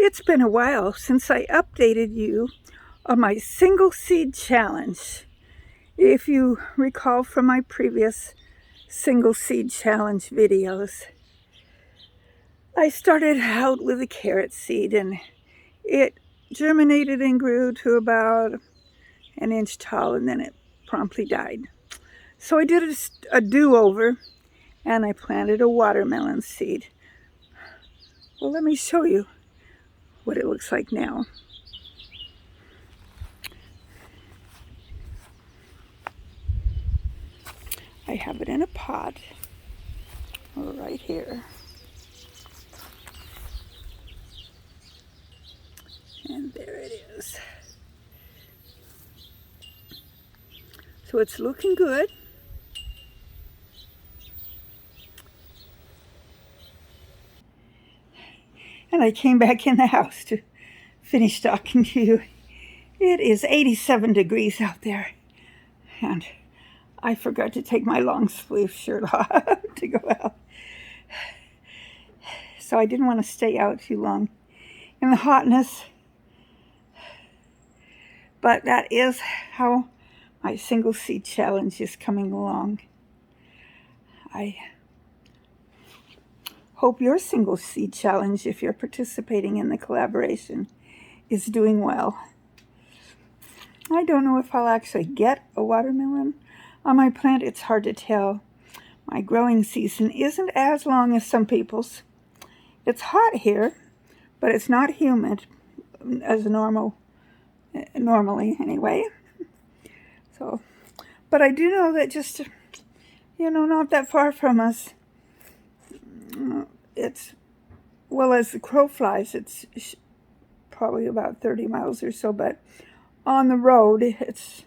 It's been a while since I updated you on my single seed challenge. If you recall from my previous single seed challenge videos, I started out with a carrot seed and it germinated and grew to about an inch tall and then it promptly died. So I did a do-over and I planted a watermelon seed. Well, let me show you what it looks like now. I have it in a pot right here. And there it is. So it's looking good. And I came back in the house to finish talking to you. It is 87 degrees out there. And I forgot to take my long sleeve shirt off to go out. So I didn't want to stay out too long in the hotness. But that is how my single seed challenge is coming along. I hope your single seed challenge, if you're participating in the collaboration, is doing well. I don't know if I'll actually get a watermelon on my plant. It's hard to tell. My growing season isn't as long as some people's. It's hot here, but it's not humid as normally anyway. So, but I do know that just, not that far from us, it's, well, as the crow flies, it's probably about 30 miles or so, but on the road, it's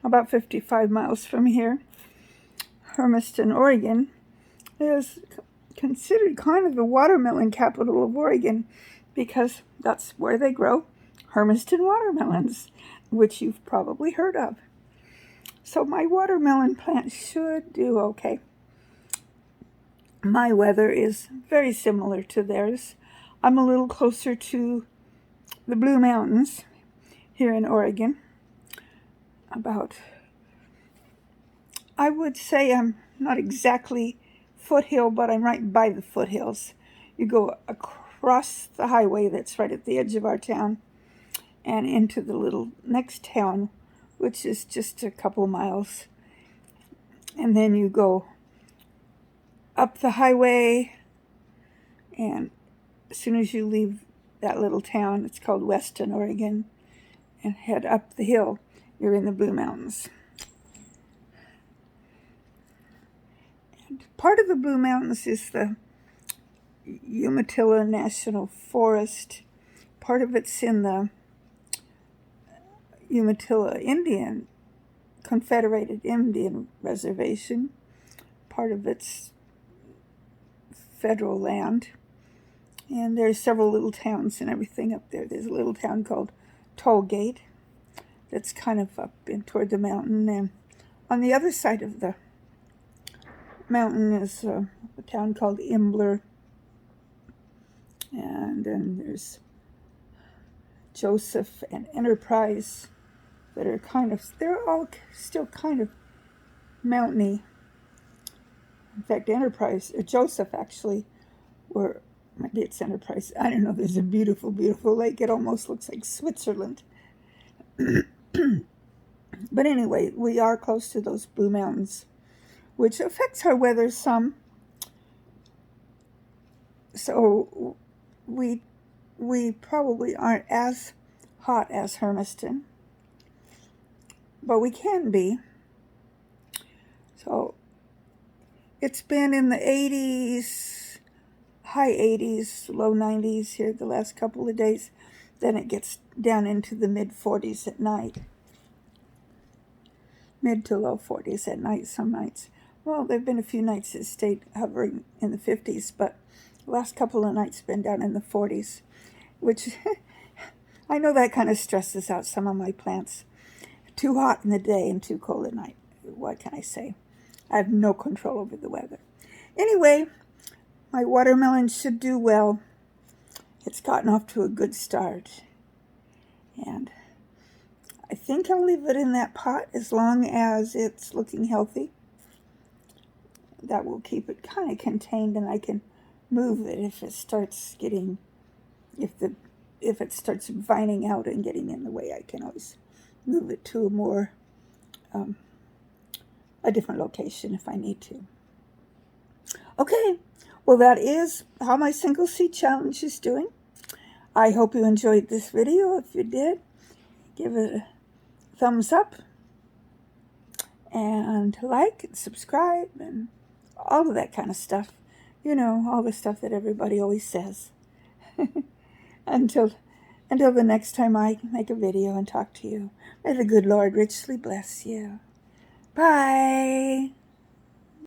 about 55 miles from here. Hermiston, Oregon, is considered kind of the watermelon capital of Oregon because that's where they grow Hermiston watermelons, which you've probably heard of. So my watermelon plant should do okay. My weather is very similar to theirs. I'm a little closer to the Blue Mountains here in Oregon. I would say I'm not exactly foothill, but I'm right by the foothills. You go across the highway that's right at the edge of our town and into the little next town, which is just a couple miles. And then you go up the highway, and as soon as you leave that little town, it's called Weston, Oregon, and head up the hill, you're in the Blue Mountains. And part of the Blue Mountains is the Umatilla National Forest. Part of it's in the Umatilla Confederated Indian Reservation. Part of it's federal land. And there's several little towns and everything up there. There's a little town called Tollgate that's kind of up in toward the mountain. And on the other side of the mountain is a town called Imbler. And then there's Joseph and Enterprise that are they're all still kind of mountainy. In fact, Joseph actually, or maybe it's Enterprise, I don't know, there's a beautiful, beautiful lake. It almost looks like Switzerland. But anyway, we are close to those Blue Mountains, which affects our weather some. So we probably aren't as hot as Hermiston, but we can be. So it's been in the 80s, high 80s, low 90s here the last couple of days. Then it gets down into the mid 40s at night. Mid to low 40s at night some nights. Well, there have been a few nights that stayed hovering in the 50s, but the last couple of nights been down in the 40s, which I know that kind of stresses out some of my plants. Too hot in the day and too cold at night. What can I say? I have no control over the weather. Anyway, my watermelon should do well. it's gotten off to a good start. And I think I'll leave it in that pot as long as it's looking healthy. That will keep it kind of contained, and I can move it if it starts getting, if it starts vining out and getting in the way. I can always move it to a more a different location if I need to. Okay, well, that is how my single seed challenge is doing. I hope you enjoyed this video. If you did, give it a thumbs up and like and subscribe and all of that kind of stuff. You know, all the stuff that everybody always says. Until the next time I make a video and talk to you, may the good Lord richly bless you. Bye.